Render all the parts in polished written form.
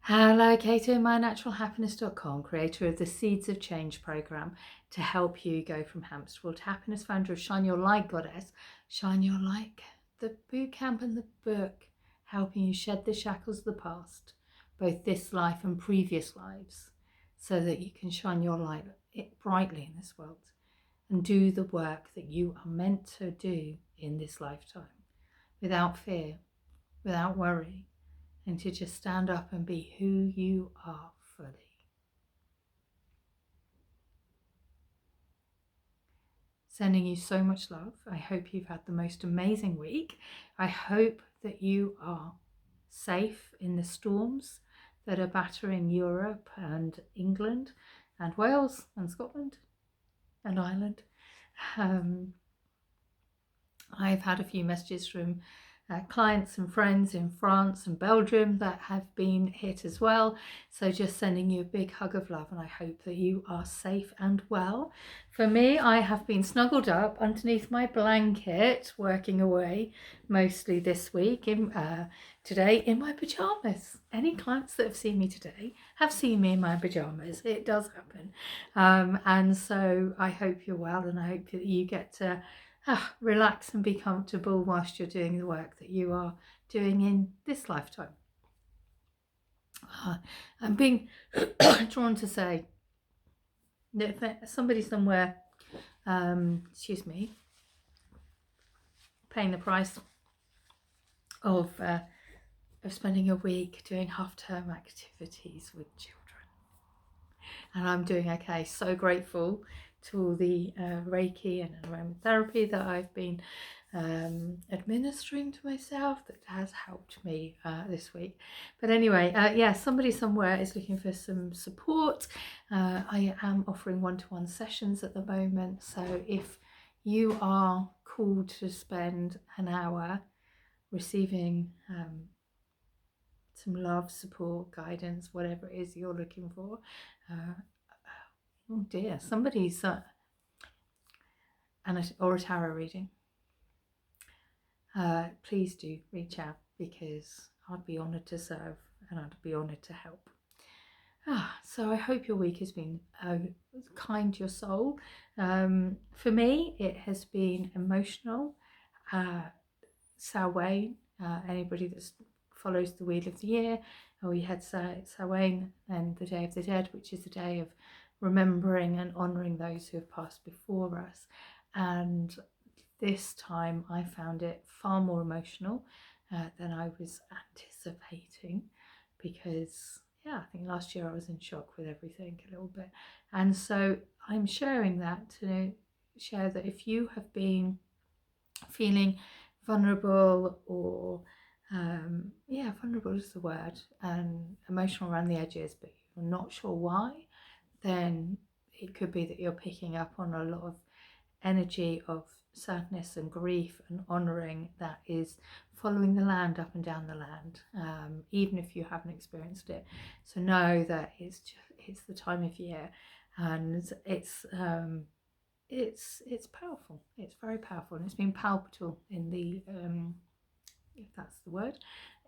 Hello, Kato, mynaturalhappiness.com, creator of the Seeds of Change program to help you go from hamster wheel to happiness, founder of Shine Your Light Goddess, Shine Your Light, the boot camp and the book, helping you shed the shackles of the past, both this life and previous lives, so that you can shine your light brightly in this world and do the work that you are meant to do in this lifetime without fear, without worry, and to just stand up and be who you are fully. Sending you so much love. I hope you've had the most amazing week. I hope that you are safe in the storms that are battering Europe and England and Wales and Scotland and Ireland. I've had a few messages from clients and friends in France and Belgium that have been hit as well. So just sending you a big hug of love, and I hope that you are safe and well. For me, I have been snuggled up underneath my blanket, working away mostly this week, today in my pajamas. Any clients that have seen me today have seen me in my pajamas. It does happen. And so I hope you're well, and I hope that you get to relax and be comfortable whilst you're doing the work that you are doing in this lifetime. I'm being drawn to say that if somebody somewhere, paying the price of spending a week doing half-term activities with children, and I'm doing okay. So grateful to all the Reiki and aromatherapy that I've been administering to myself that has helped me this week. But anyway, somebody somewhere is looking for some support. I am offering one-to-one sessions at the moment, so if you are called to spend an hour receiving some love, support, guidance, whatever it is you're looking for, oh dear, somebody's or a tarot reading, please do reach out, because I'd be honoured to serve and I'd be honoured to help. So I hope your week has been kind to your soul. For me, it has been emotional. Samhain, anybody that follows the Wheel of the Year, we had Samhain and the Day of the Dead, which is the day of remembering and honouring those who have passed before us. And this time I found it far more emotional than I was anticipating, because I think last year I was in shock with everything a little bit. And so I'm sharing that to share that if you have been feeling vulnerable or vulnerable is the word, and emotional around the edges, but you're not sure why, then it could be that you're picking up on a lot of energy of sadness and grief and honouring that is following the land up and down the land, even if you haven't experienced it. So know that it's the time of year, and it's powerful. It's very powerful, and it's been palpable in the if that's the word,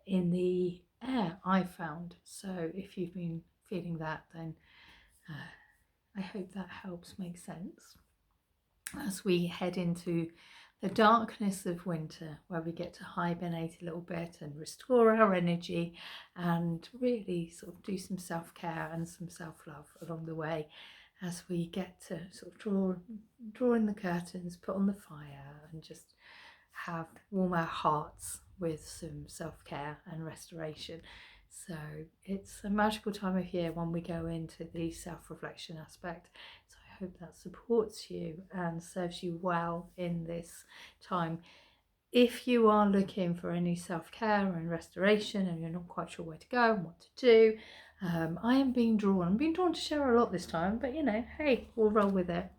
in the air I found. So if you've been feeling that, then I hope that helps make sense as we head into the darkness of winter, where we get to hibernate a little bit and restore our energy and really sort of do some self-care and some self-love along the way, as we get to sort of draw in the curtains, put on the fire, and just warm our hearts with some self-care and restoration. So it's a magical time of year when we go into the self-reflection aspect. So I hope that supports you and serves you well in this time. If you are looking for any self-care and restoration and you're not quite sure where to go and what to do, I am being drawn. I'm being drawn to share a lot this time, but hey, we'll roll with it.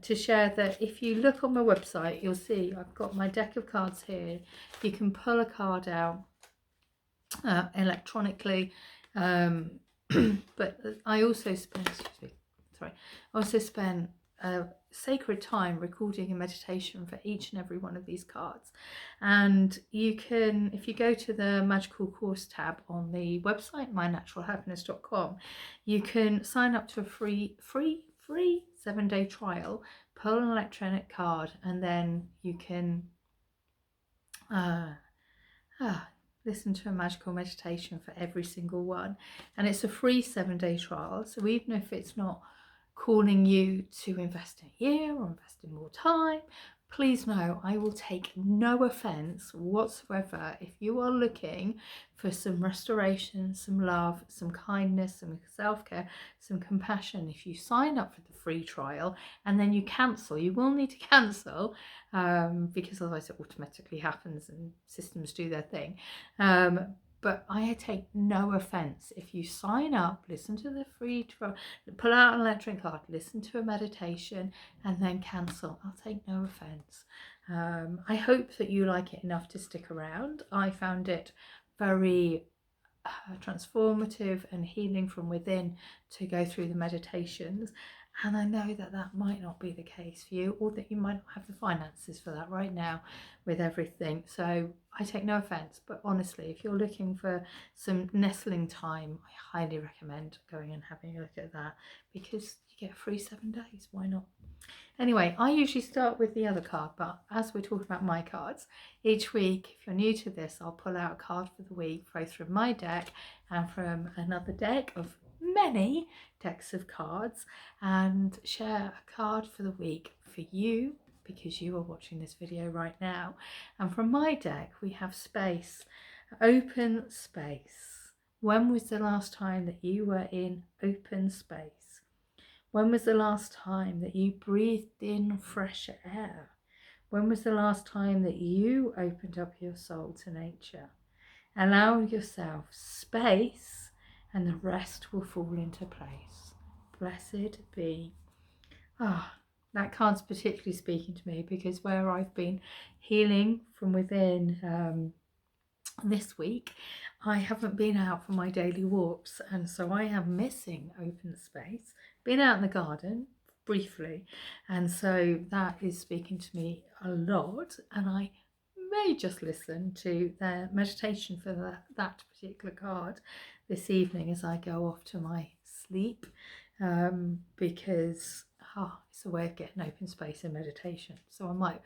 To share that if you look on my website, you'll see I've got my deck of cards here. You can pull a card out electronically, but I also spent sacred time recording a meditation for each and every one of these cards. And you can, if you go to the magical course tab on the website mynaturalhappiness.com, you can sign up to a free 7-day trial, pull an electronic card, and then you can listen to a magical meditation for every single one. And it's a free 7-day trial, so even if it's not calling you to invest in a year or invest in more time, please know I will take no offense whatsoever if you are looking for some restoration, some love, some kindness, some self-care, some compassion. If you sign up for the free trial and then you cancel, you will need to cancel, because otherwise it automatically happens and systems do their thing. But I take no offense if you sign up, listen to the free trial, pull out an electric card, listen to a meditation, and then cancel. I'll take no offense. I hope that you like it enough to stick around. I found it very transformative and healing from within to go through the meditations. And I know that that might not be the case for you, or that you might not have the finances for that right now with everything. So I take no offense, but honestly, if you're looking for some nestling time, I highly recommend going and having a look at that, because you get a free 7 days. Why not? Anyway, I usually start with the other card, but as we're talking about my cards, each week, if you're new to this, I'll pull out a card for the week, both from my deck and from another deck of many decks of cards, and share a card for the week for you, because you are watching this video right now. And from my deck, we have space, open space. When was the last time that you were in open space? When was the last time that you breathed in fresh air? When was the last time that you opened up your soul to nature? Allow yourself space and the rest will fall into place. Blessed be. That card's particularly speaking to me, because where I've been healing from within this week, I haven't been out for my daily walks, and so I am missing open space. Been out in the garden briefly, and so that is speaking to me a lot, and I may just listen to the meditation for that particular card this evening as I go off to my sleep, because it's a way of getting open space in meditation. So I might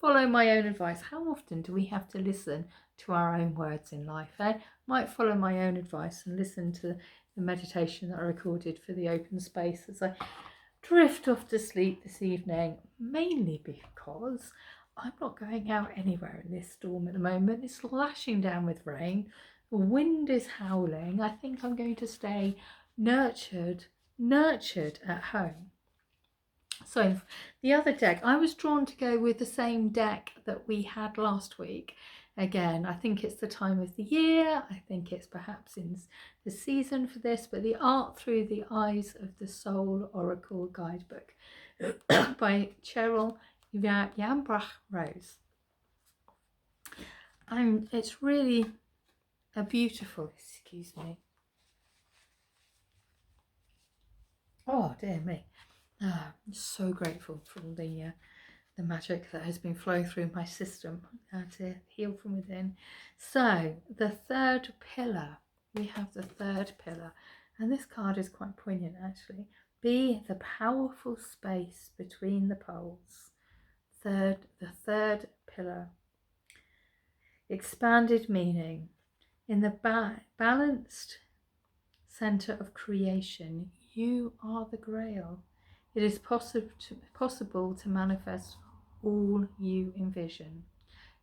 follow my own advice. How often do we have to listen to our own words in life? Might follow my own advice and listen to the meditation that I recorded for the open space as I drift off to sleep this evening, mainly because I'm not going out anywhere in this storm at the moment. It's lashing down with rain. The wind is howling. I think I'm going to stay nurtured at home. So the other deck, I was drawn to go with the same deck that we had last week. Again, I think it's the time of the year. I think it's perhaps in the season for this, but the Art Through the Eyes of the Soul Oracle Guidebook by Cheryl Yambrach Rose. It's really a beautiful, excuse me. Oh, dear me. I'm so grateful for the magic that has been flowing through my system to heal from within. So the third pillar, we have the third pillar, and this card is quite poignant actually. Be the powerful space between the poles. The third pillar. Expanded meaning. In the balanced center of creation, you are the Grail. It is possible to manifest all you envision.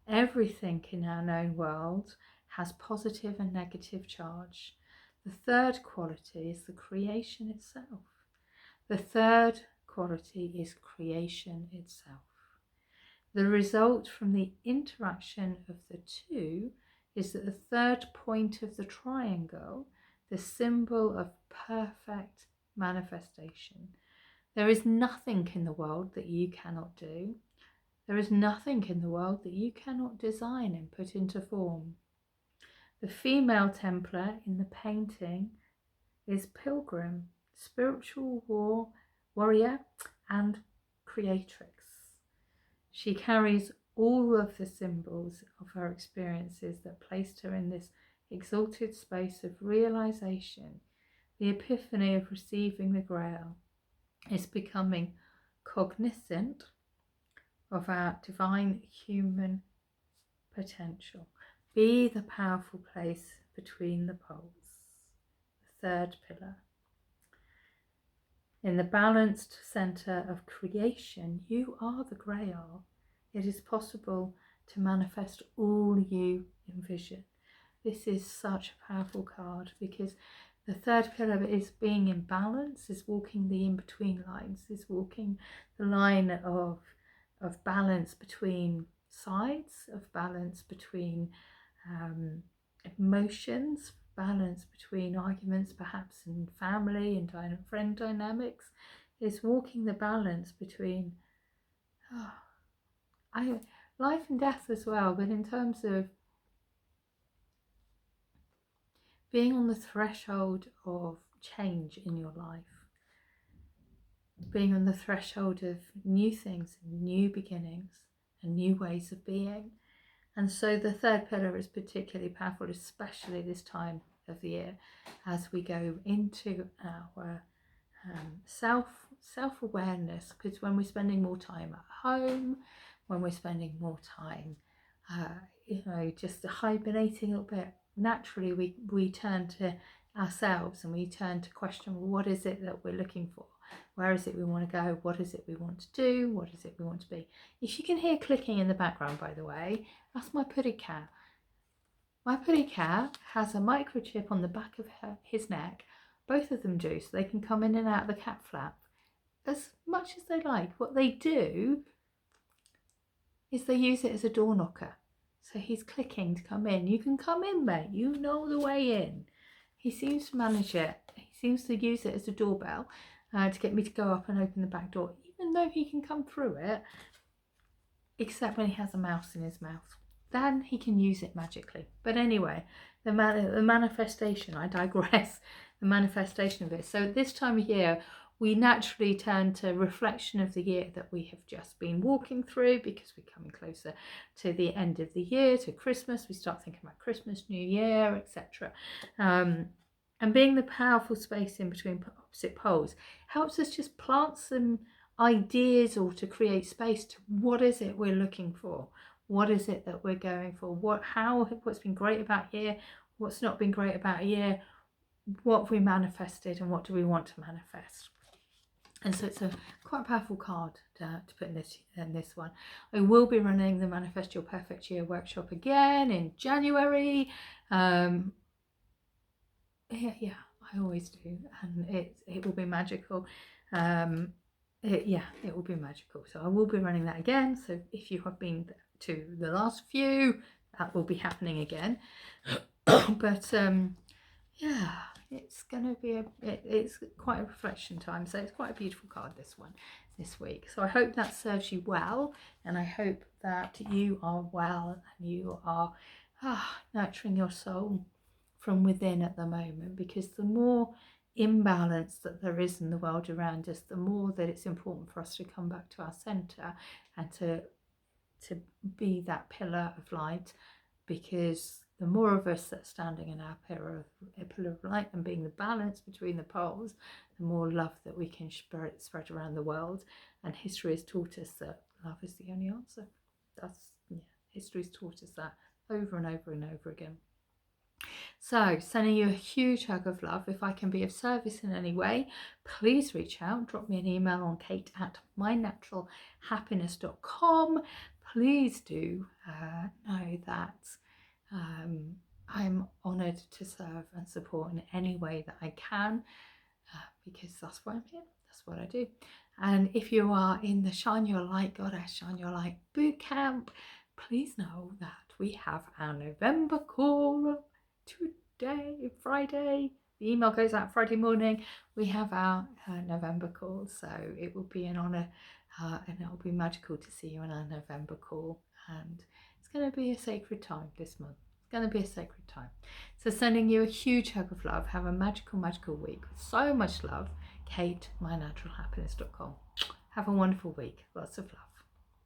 Everything in our known world has positive and negative charge. The third quality is the creation itself. The third quality is creation itself. The result from the interaction of the two is that the third point of the triangle, the symbol of perfect manifestation. There is nothing in the world that you cannot do. There is nothing in the world that you cannot design and put into form. The female Templar in the painting is pilgrim, spiritual warrior, and creatrix. She carries all of the symbols of her experiences that placed her in this exalted space of realization, the epiphany of receiving the Grail. Is becoming cognizant of our divine human potential. Be the powerful place between the poles. The third pillar. In the balanced centre of creation, you are the Grail. It is possible to manifest all you envision. This is such a powerful card because the third pillar is being in balance, is walking the in-between lines, is walking the line of balance between sides, of balance between emotions, balance between arguments perhaps in family and friend dynamics, is walking the balance between life and death as well, but in terms of being on the threshold of change in your life, being on the threshold of new things, new beginnings, and new ways of being. And so the third pillar is particularly powerful, especially this time of the year, as we go into our self-awareness, because when we're spending more time at home, when we're spending more time just hibernating a little bit, naturally we turn to ourselves and we turn to question, well, what is it that we're looking for? Where is it we want to go? What is it we want to do? What is it we want to be? If you can hear clicking in the background, by the way, that's my puddy cat. My puddy cat has a microchip on the back of his neck. Both of them do, so they can come in and out of the cat flap as much as they like. What they do is they use it as a door knocker. So he's clicking to come in. You can come in, mate. You know the way in. He seems to manage it. He seems to use it as a doorbell to get me to go up and open the back door, even though he can come through it, except when he has a mouse in his mouth. Then he can use it magically. But anyway, the manifestation, I digress, the manifestation of it. So at this time of year, we naturally turn to reflection of the year that we have just been walking through, because we're coming closer to the end of the year, to Christmas. We start thinking about Christmas, New Year, etc. And being the powerful space in between opposite poles helps us just plant some ideas or to create space to what is it we're looking for? What is it that we're going for? What's been great about a year? What's not been great about a year? What have we manifested and what do we want to manifest? And so it's a quite powerful card to put in this one. I will be running the Manifest Your Perfect Year workshop again in January. Yeah, I always do, and it will be magical. It will be magical. So I will be running that again. So if you have been to the last few, that will be happening again. But yeah, it's gonna be it's quite a reflection time. So it's quite a beautiful card, this week. So I hope that serves you well, and I hope that you are well and you are nurturing your soul from within at the moment, because the more imbalance that there is in the world around us, the more that it's important for us to come back to our centre and to be that pillar of light, because the more of us that's standing in our pillar of light and being the balance between the poles, the more love that we can spread around the world. And history has taught us that love is the only answer. History's taught us that over and over and over again. So, sending you a huge hug of love. If I can be of service in any way, please reach out. Drop me an email on kate@mynaturalhappiness.com. Please do know that I'm honoured to serve and support in any way that I can, because that's why I'm here. That's what I do. And if you are in the Shine Your Light Goddess, Shine Your Light bootcamp, please know that we have our November call today, Friday. The email goes out Friday morning. We have our November call, so it will be an honour and it will be magical to see you on our November call. And it's going to be a sacred time this month. It's going to be a sacred time. So sending you a huge hug of love. Have a magical, magical week with so much love. Kate, mynaturalhappiness.com. Have a wonderful week. Lots of love.